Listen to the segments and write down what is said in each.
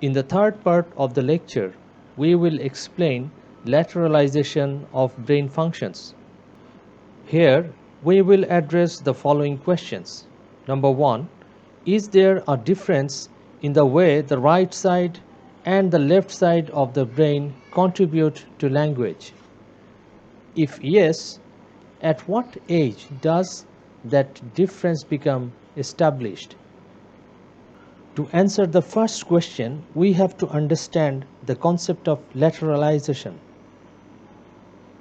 In the third part of the lecture, we will explain lateralization of brain functions. Here, we will address the following questions. Number 1. Is there a difference in the way the right side and the left side of the brain contribute to language? If yes, at what age does that difference become established? To answer the first question, we have to understand the concept of lateralization.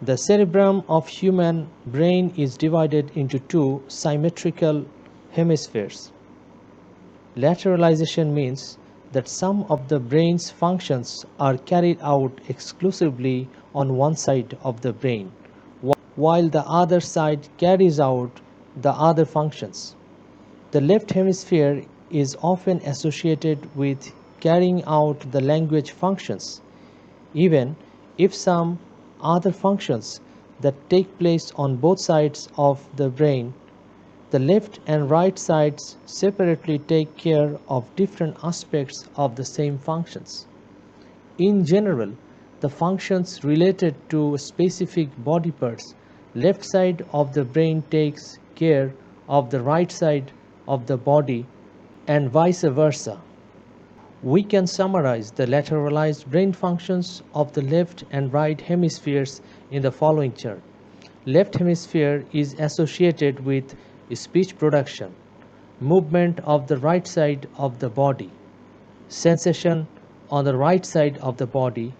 The cerebrum of human brain is divided into two symmetrical hemispheres. Lateralization means that some of the brain's functions are carried out exclusively on one side of the brain, while the other side carries out the other functions. The left hemisphere is often associated with carrying out the language functions, even if some other functions that take place on both sides of the brain, the left and right sides separately take care of different aspects of the same functions. In general, the functions related to specific body parts, left side of the brain takes care of the right side of the body and vice versa. We can summarize the lateralized brain functions of the left and right hemispheres in the following chart. Left hemisphere is associated with speech production, movement of the right side of the body, sensation on the right side of the body,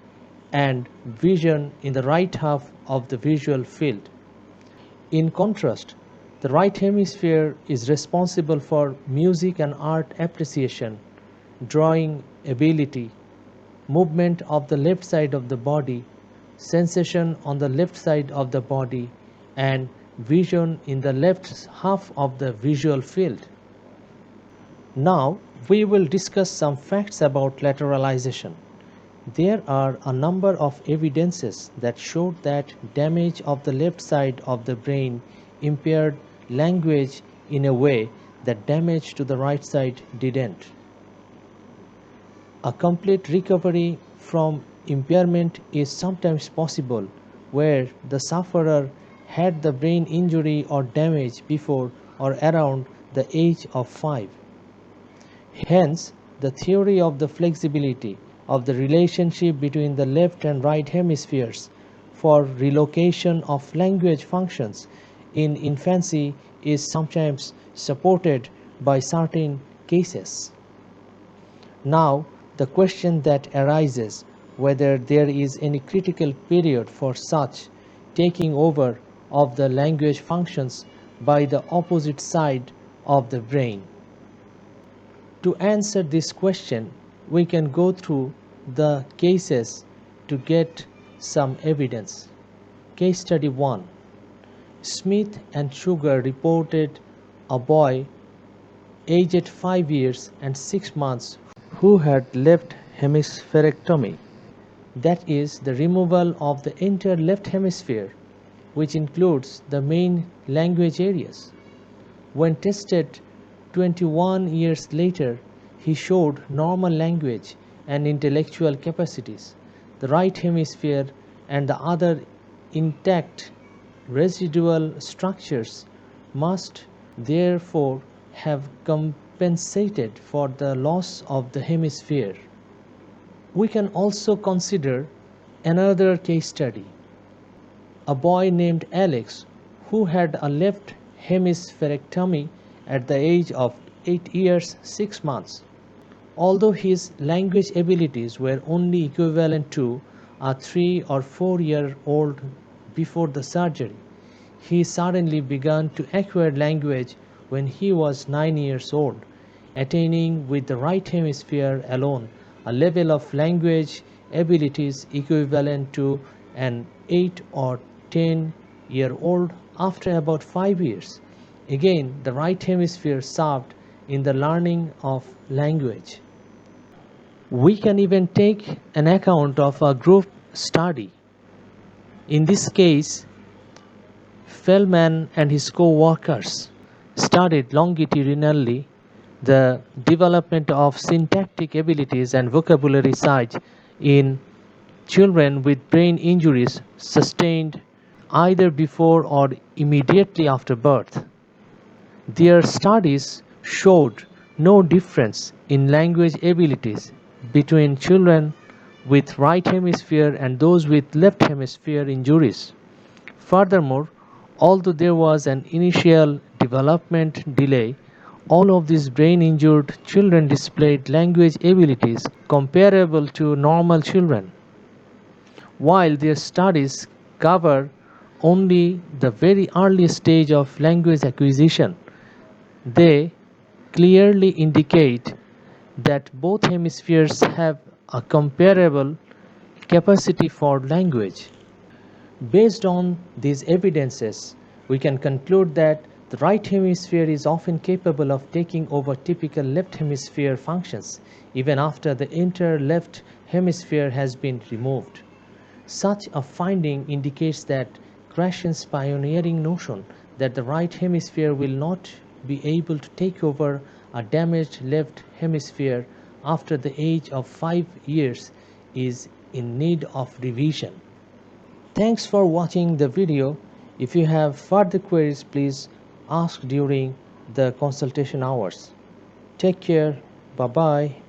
and vision in the right half of the visual field. In contrast, the right hemisphere is responsible for music and art appreciation, drawing ability, movement of the left side of the body, sensation on the left side of the body, and vision in the left half of the visual field. Now we will discuss some facts about lateralization. There are a number of evidences that show that damage of the left side of the brain impaired language in a way that damage to the right side didn't. A complete recovery from impairment is sometimes possible where the sufferer had the brain injury or damage before or around the age of 5. Hence, the theory of the flexibility of the relationship between the left and right hemispheres for relocation of language functions in infancy is sometimes supported by certain cases. Now, the question that arises whether there is any critical period for such taking over of the language functions by the opposite side of the brain. To answer this question, we can go through the cases to get some evidence. Case study 1. Smith and Sugar reported a boy aged 5 years and 6 months who had left hemispherectomy, that is, the removal of the entire left hemisphere, which includes the main language areas. When tested 21 years later, he showed normal language and intellectual capacities. The right hemisphere and the other intact residual structures must therefore have compensated for the loss of the hemisphere. We can also consider another case study. A boy named Alex who had a left hemispherectomy at the age of 8 years 6 months. Although his language abilities were only equivalent to a 3 or 4-year-old before the surgery, he suddenly began to acquire language when he was 9 years old, attaining with the right hemisphere alone a level of language abilities equivalent to an 8 or 10-year-old after about 5 years. Again, the right hemisphere served in the learning of language. We can even take an account of a group study. In this case, Feldman and his co-workers studied longitudinally The development of syntactic abilities and vocabulary size in children with brain injuries sustained either before or immediately after birth. Their studies showed no difference in language abilities between children with right hemisphere and those with left hemisphere injuries. Furthermore, although there was an initial development delay, all of these brain injured children displayed language abilities comparable to normal children. While their studies cover only the very early stage of language acquisition, they clearly indicate that both hemispheres have a comparable capacity for language. Based on these evidences, we can conclude that the right hemisphere is often capable of taking over typical left hemisphere functions even after the entire left hemisphere has been removed. Such a finding indicates that Krashen's pioneering notion that the right hemisphere will not be able to take over a damaged left hemisphere after the age of 5 years is in need of revision. Thanks for watching the video. If you have further queries, please ask during the consultation hours. Take care. Bye bye.